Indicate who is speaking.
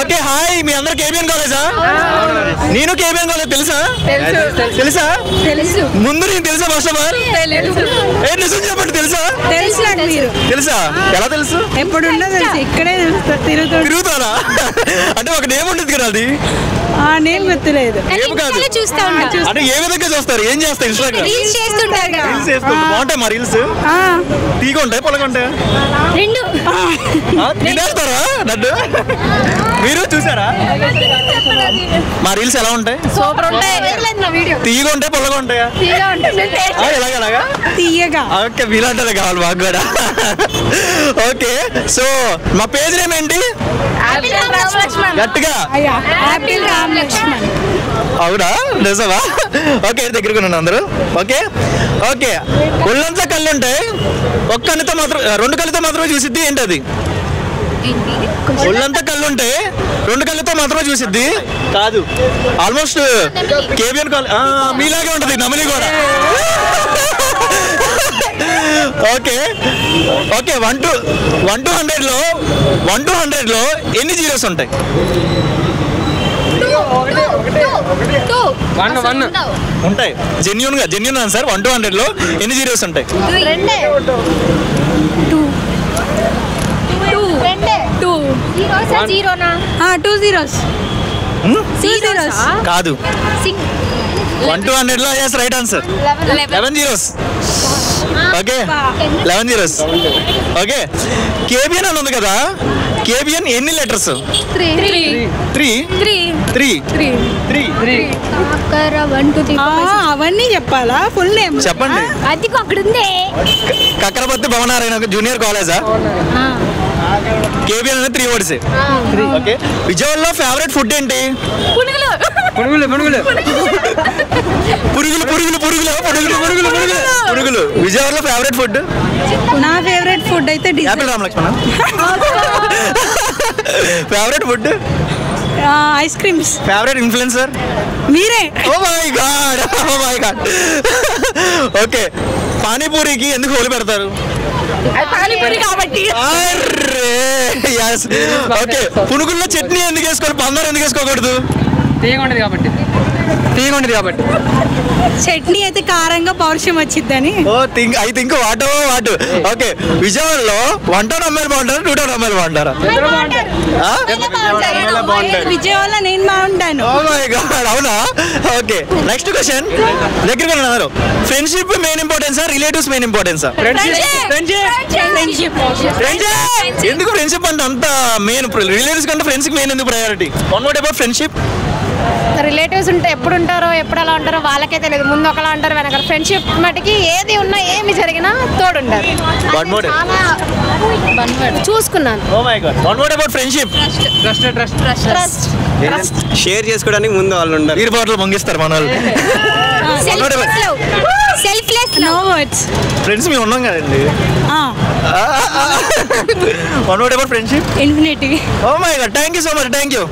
Speaker 1: Okay hi, మీ అందరు KBN కాలేజా? నేను కేబిఎన్ కాలేజ్ తెలుసా? తెలుసా? ముందు నేను తెలుసా ఫస్ట్ ఆఫ్ ఆల్? ఏ నిజం చెప్పండి, తెలుసా? తెలుసా? ఎలా తెలుసు?
Speaker 2: ఎప్పుడు ఇక్కడే
Speaker 1: తిరుగుతారా? అంటే ఒక నేమ్ ఉంటుంది కదా, అది
Speaker 2: నేమ్ గుర్తులేదు.
Speaker 1: అంటే ఏ విధంగా చూస్తారు, ఏం చేస్తారు? ఇన్స్టాగ్రామ్ రీల్స్ చేస్తుంటారు. బాగుంటాయి మా రీల్స్, తీగ ఉంటాయి పొలగ ఉంటాయి, తినేస్తారా నన్ను? మీరు చూసారా మా రీల్స్ ఎలా ఉంటాయి? తీగ ఉంటాయి పొలగ ఉంటాయా? ఎలాగలాగా తీయగా. ఓకే, మీలాంటే కావాలి మాకు కూడా. ఓకే, సో మా పేజ్ నేమ్ ఏంటి? గట్టిగా. అవునా, నిజమా? ఓకే, దగ్గరకు ఉన్నాను అందరూ. ఓకే ఓకే, ఒళ్ళంతా కళ్ళు ఉంటాయి, ఒక్క కళ్ళతో మాత్రం, రెండు కళ్ళతో మాత్రమే చూసిద్ది, ఏంటది? ఒళ్ళంతా కళ్ళు ఉంటాయి, రెండు కళ్ళతో మాత్రమే చూసిద్ది. కాదు, ఆల్మోస్ట్ కేబిఎన్ కాలేజ్ మీలాగే ఉంటుంది, నమలి కూడా. ఓకే ఓకే, 1 to 100 లో ఎన్ని జీరోస్ ఉంటాయి?
Speaker 3: 1
Speaker 1: ఉంటాయి. Genuine answer. 1 to 100 లో ఎన్ని జీరోస్ ఉంటాయి?
Speaker 2: 2 zeros.
Speaker 1: కాదు, 1 to 100 లో yes right answer 11 zeros. Okay, 11 zeros. Okay, KBN అని ఉంది కదా, కేబిఎన్ ఎన్ని లెటర్స్? 3.
Speaker 2: అవన్నీ చెప్పాలా? ఫుల్ నేమ్
Speaker 1: చెప్పండి.
Speaker 2: అది అక్కడ ఉంది.
Speaker 1: కక్కరపత్తి భవనారాయణ జూనియర్ కాలేజా? కేబిఎన్ అనేది 3 words. ఓకే, విజయవాడలో ఫేవరెట్ ఫుడ్ ఏంటి?
Speaker 3: పునుగులు.
Speaker 1: విజయవాడలో ఫేవరెట్ ఫుడ్?
Speaker 2: నా ఫేవరెట్ ఫుడ్ అయితే
Speaker 1: apple Ramalakshmana. Favourite food?
Speaker 2: Ice creams.
Speaker 1: Favourite influencer?
Speaker 2: మీరే.
Speaker 1: Oh my god. ఓకే, పానీపూరికి ఎందుకు హోలీ పెడతారు?
Speaker 2: పానీపూరి కాబట్టి.
Speaker 1: ఓకే, పునుగుల్లో చట్నీ ఎందుకు వేసుకోవాలి, పందరు ఎందుకు వేసుకోకూడదు?
Speaker 3: తీయకుండదు కాబట్టి.
Speaker 2: చట్నీ అయితే కారంగా పౌరుషం వచ్చిద్దని.
Speaker 1: I think what. ఓకే, విజయవాడలో 1 town అమ్మాయిలు బాగుంటారా, 2 town అమ్మాయిలు బాగుంటారా?
Speaker 2: విజయవాడలో నేను బాగుంటాను.
Speaker 1: ఓ మై గాడ్, అవునా? Okay, next question. దగ్గరికి ఉన్నారు. ఫ్రెండ్షిప్ మెయిన్ ఇంపార్టెన్సా, రిలేటివ్స్ మెయిన్ ఇంపార్టెన్సా? ఎందుకు ఫ్రెండ్షిప్ అంటే అంత మెయిన్? రిలేటివ్స్ కంటే ఫ్రెండ్స్ మెయిన్ ఎందుకు priority? One word about friendship.
Speaker 4: Relatives ఉంటే ఎప్పుడు ఉంటారో ఎప్పుడు ఎలా ఉంటారో వాళ్ళకే తెలియదు, ముందు ఒకలా ఉంటారు వెనక. ఫ్రెండ్షిప్ మటుకి ఏది ఉన్నా ఏమి జరిగినా తోడుంటారు. చూసుకున్నాను.
Speaker 1: Oh my god, one word about friendship.
Speaker 5: Share చేసుకోవడానికి ముందు వాళ్ళు ఉంటారు.
Speaker 1: నీరు బాటిల్ పొంగిస్తారు మన వాళ్ళు. ఫ్రెండ్స్ మేము ఉన్నాం కదండి. One word about friendship.
Speaker 2: Infinity.
Speaker 1: Oh my god, thank you so much. Thank you.